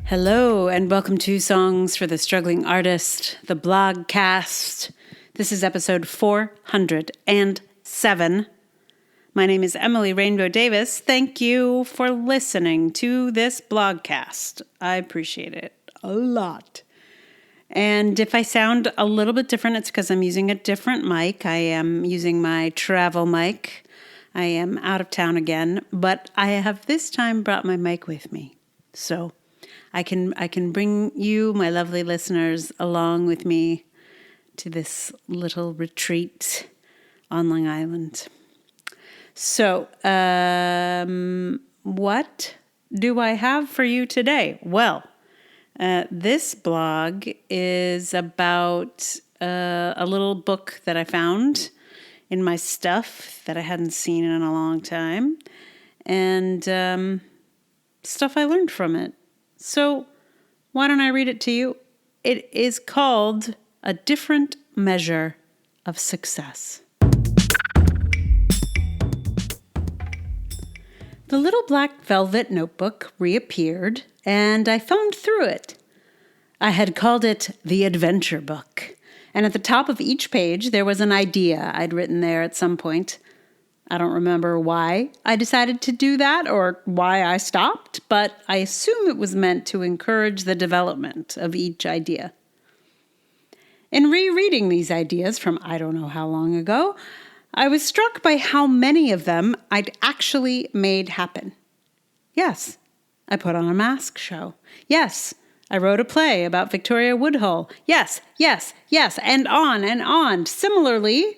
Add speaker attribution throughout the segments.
Speaker 1: Hello, and welcome to Songs for the Struggling Artist, the blogcast. This is episode 407. My name is Emily Rainbow Davis. Thank you for listening to this blogcast. I appreciate it a lot. And if I sound a little bit different, it's because I'm using a different mic. I am using my travel mic. I am out of town again, but I have this time brought my mic with me. So I can bring you, my lovely listeners, along with me to this little retreat on Long Island. So, what do I have for you today? Well, this blog is about a little book that I found in my stuff that I hadn't seen in a long time, and stuff I learned from it. So why don't I read it to you? It is called A Different Measure of Success. The little black velvet notebook reappeared, and I thumbed through it. I had called it the adventure book, and at the top of each page there was an idea I'd written there at some point. I don't remember why I decided to do that or why I stopped, but I assume it was meant to encourage the development of each idea. In rereading these ideas from I don't know how long ago, I was struck by how many of them I'd actually made happen. Yes, I put on a mask show. Yes, I wrote a play about Victoria Woodhull. Yes, and on and on. Similarly,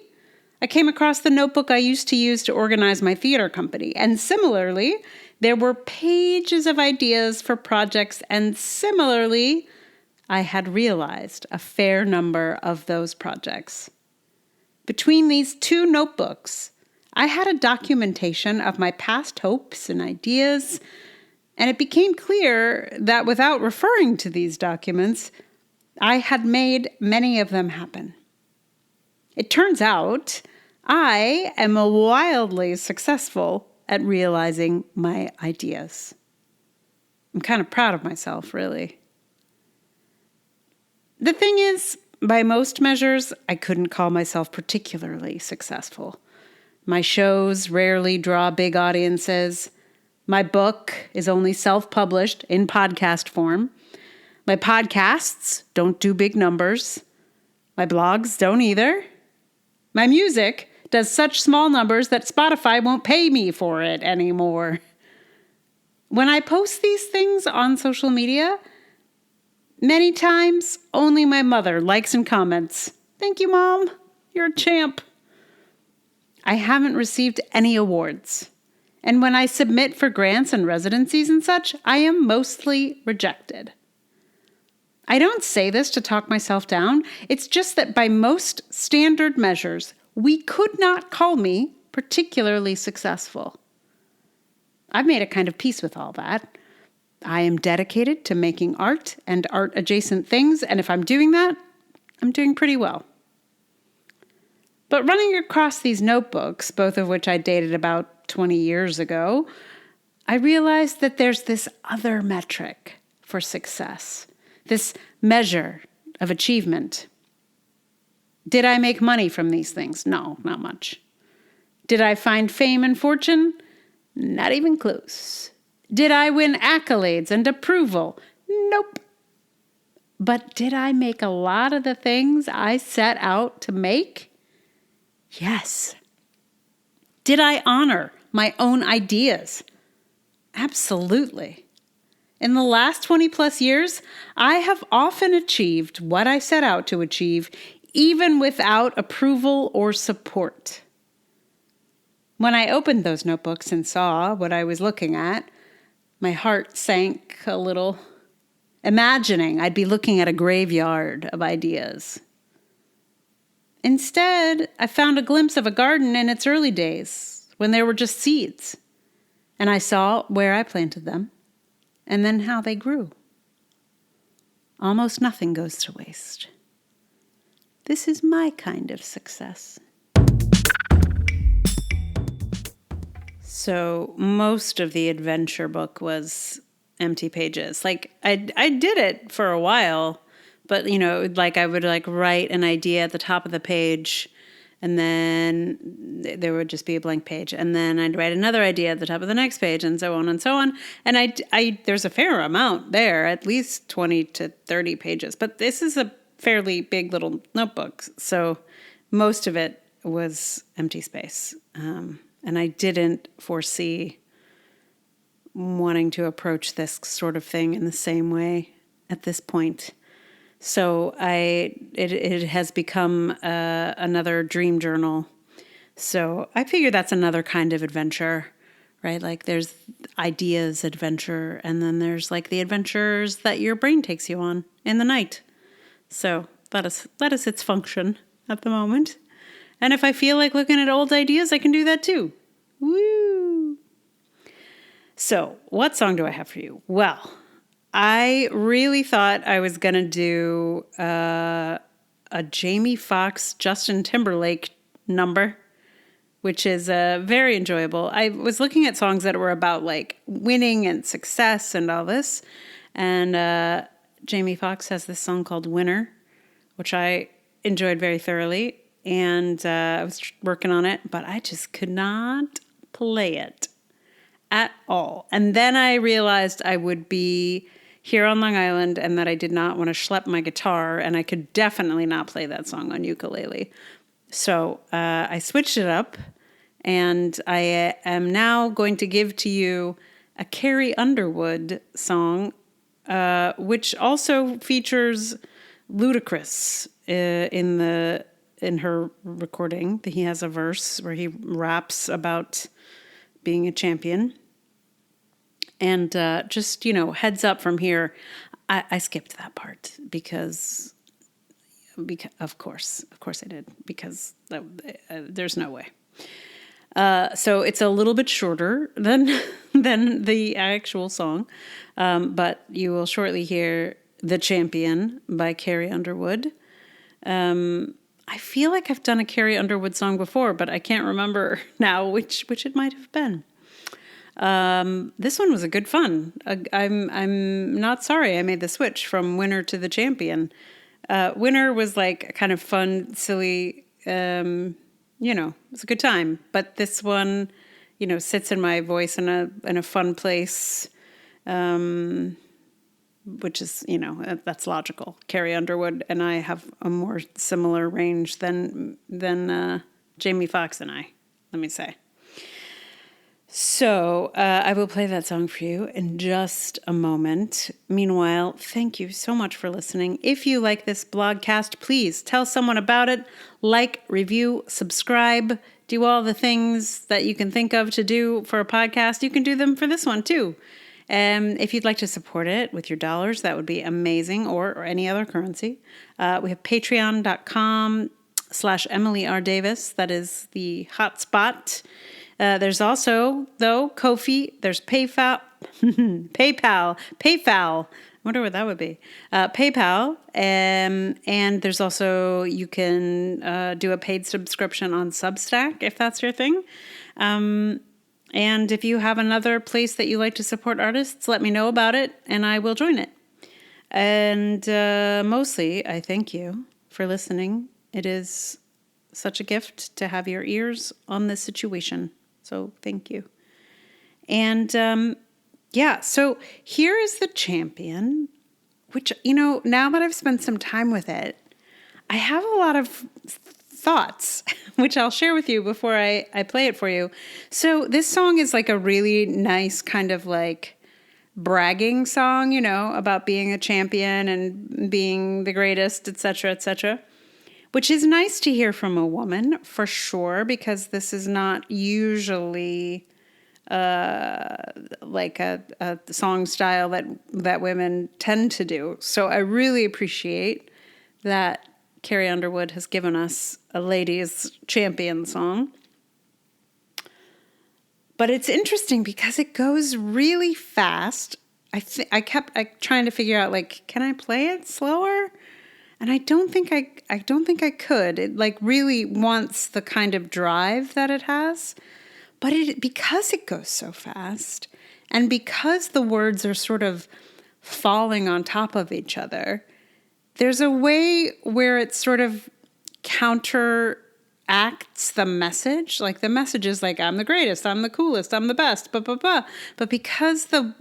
Speaker 1: I came across the notebook I used to use to organize my theater company. And similarly, there were pages of ideas for projects. And similarly, I had realized a fair number of those projects. Between these two notebooks, I had a documentation of my past hopes and ideas. And it became clear that without referring to these documents, I had made many of them happen. It turns out I am wildly successful at realizing my ideas. I'm kind of proud of myself, really. The thing is, by most measures, I couldn't call myself particularly successful. My shows rarely draw big audiences. My book is only self-published in podcast form. My podcasts don't do big numbers. My blogs don't either. My music does such small numbers that Spotify won't pay me for it anymore. When I post these things on social media, many times only my mother likes and comments. Thank you, Mom. You're a champ. I haven't received any awards. And when I submit for grants and residencies and such, I am mostly rejected. I don't say this to talk myself down. It's just that by most standard measures, we could not call me particularly successful. I've made a kind of peace with all that. I am dedicated to making art and art-adjacent things, and if I'm doing that, I'm doing pretty well. But running across these notebooks, both of which I dated about 20 years ago, I realized that there's this other metric for success. This measure of achievement. Did I make money from these things? No, not much. Did I find fame and fortune? Not even close. Did I win accolades and approval? Nope. But did I make a lot of the things I set out to make? Yes. Did I honor my own ideas? Absolutely. In the last 20 plus years, I have often achieved what I set out to achieve, even without approval or support. When I opened those notebooks and saw what I was looking at, my heart sank a little, imagining I'd be looking at a graveyard of ideas. Instead, I found a glimpse of a garden in its early days, when there were just seeds, and I saw where I planted them. And then how they grew. Almost nothing goes to waste. This is my kind of success. So most of the adventure book was empty pages. Like I did it for a while, but like I would like write an idea at the top of the page, and then there would just be a blank page, and then I'd write another idea at the top of the next page, and so on and so on. And I there's a fair amount there, at least 20 to 30 pages. But this is a fairly big little notebook, so most of it was empty space. And I didn't foresee wanting to approach this sort of thing in the same way at this point. So it has become another dream journal. So I figure that's another kind of adventure, right? Like there's ideas adventure, and then there's like the adventures that your brain takes you on in the night. So that is its function at the moment. And if I feel like looking at old ideas, I can do that too. Woo! So, what song do I have for you? Well, I really thought I was going to do a Jamie Foxx, Justin Timberlake number, which is very enjoyable. I was looking at songs that were about like winning and success and all this. And Jamie Foxx has this song called Winner, which I enjoyed very thoroughly. And I was working on it, but I just could not play it at all. And then I realized I would be here on Long Island and that I did not want to schlep my guitar, and I could definitely not play that song on ukulele. So I switched it up, and I am now going to give to you a Carrie Underwood song, which also features Ludacris in her recording. He has a verse where he raps about being a champion. And just, heads up from here, I skipped that part because of course I did, because there's no way. So it's a little bit shorter than the actual song, but you will shortly hear The Champion by Carrie Underwood. I feel like I've done a Carrie Underwood song before, but I can't remember now which it might have been. This one was a good fun. I'm not sorry I made the switch from Winner to The Champion. Winner was like a kind of fun, silly, it was a good time. But this one, sits in my voice in a fun place, which is, that's logical. Carrie Underwood and I have a more similar range than Jamie Foxx and I, let me say. So I will play that song for you in just a moment. Meanwhile, thank you so much for listening. If you like this blogcast, please tell someone about it. Like, review, subscribe, do all the things that you can think of to do for a podcast. You can do them for this one too. If you'd like to support it with your dollars, that would be amazing, or any other currency. We have patreon.com/Emily R. Davis. That is the hot spot. There's also, though, Ko-fi. There's PayPal. I wonder what that would be. PayPal. And there's also, you can do a paid subscription on Substack, if that's your thing. And if you have another place that you like to support artists, let me know about it, and I will join it. And mostly, I thank you for listening. It is such a gift to have your ears on this situation. So thank you. And so here is The Champion, which, now that I've spent some time with it, I have a lot of thoughts, which I'll share with you before I play it for you. So this song is like a really nice kind of like bragging song, about being a champion and being the greatest, etc., etc., which is nice to hear from a woman for sure, because this is not usually like a song style that women tend to do. So I really appreciate that Carrie Underwood has given us a ladies' champion song. But it's interesting because it goes really fast. I kept trying to figure out, like, can I play it slower? And I don't think I could. It like really wants the kind of drive that it has. But because it goes so fast And because the words are sort of falling on top of each other, there's a way where it sort of counteracts the message. Like the message is like, I'm the greatest, I'm the coolest, I'm the best, blah, blah, blah. But because the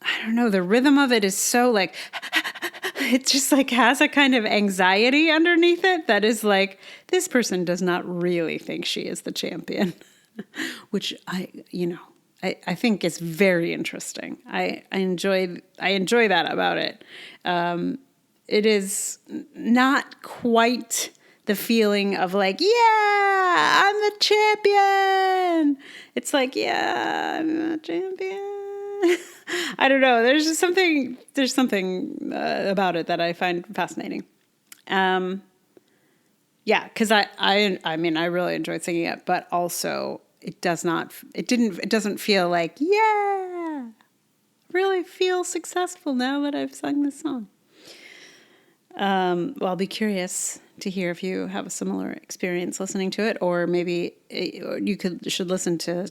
Speaker 1: I don't know, the rhythm of it is so like, it just like has a kind of anxiety underneath it that is like, this person does not really think she is the champion, which I think is very interesting. I enjoy that about it. It is not quite the feeling of like, yeah, I'm the champion. It's like, yeah, I'm the champion. I don't know. There's something about it that I find fascinating. Yeah, because I mean, I really enjoyed singing it, but also it doesn't feel like, yeah, really feel successful now that I've sung this song. Well, I'll be curious to hear if you have a similar experience listening to it, or maybe you should listen to,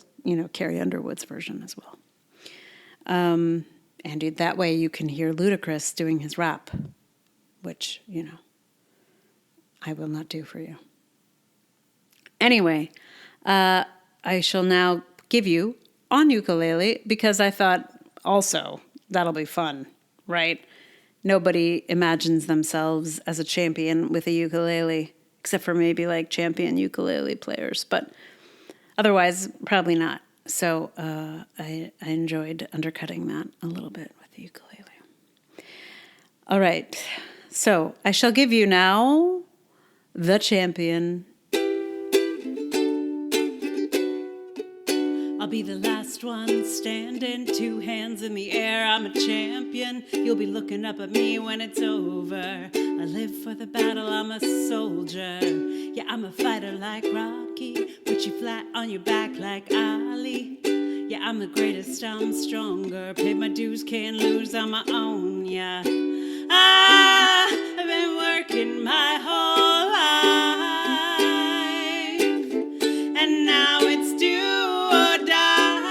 Speaker 1: Carrie Underwood's version as well. And that way you can hear Ludacris doing his rap, which, I will not do for you. Anyway, I shall now give you on ukulele, because I thought also that'll be fun, right? Nobody imagines themselves as a champion with a ukulele, except for maybe like champion ukulele players, but otherwise probably not. So I enjoyed undercutting that a little bit with the ukulele. All right, so I shall give you now the champion. I'll be the last one standing, 2 hands in the air. I'm a champion. You'll be looking up at me when it's over. I live for the battle, I'm a soldier. Yeah, I'm a fighter like Rocky. Put you flat on your back like Ali. Yeah, I'm the greatest, I'm stronger. Paid my dues, can't lose on my own, yeah. I've been working my whole life, and now it's do or die.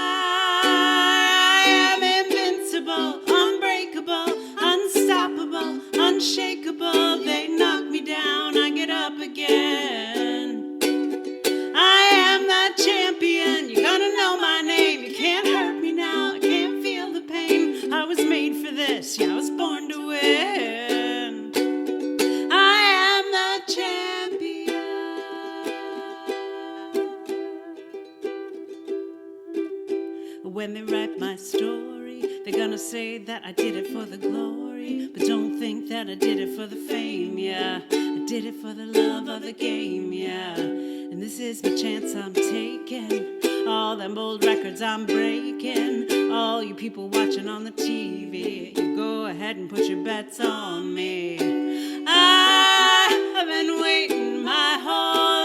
Speaker 1: I am invincible, unbreakable, unstoppable, unshakable. They knock me down, I get up again. I am the champion, you're gonna know my name. You can't hurt me now, I can't feel the pain. I was made for this, yeah, I was born to win. I am the champion. When they write my story, they're gonna say that I did it for the glory. But don't think that I did it for the fame, yeah. I did it for the love of the game, yeah. And this is my chance I'm taking. All them old records I'm breaking. All you people watching on the TV, you go ahead and put your bets on me. I've been waiting my whole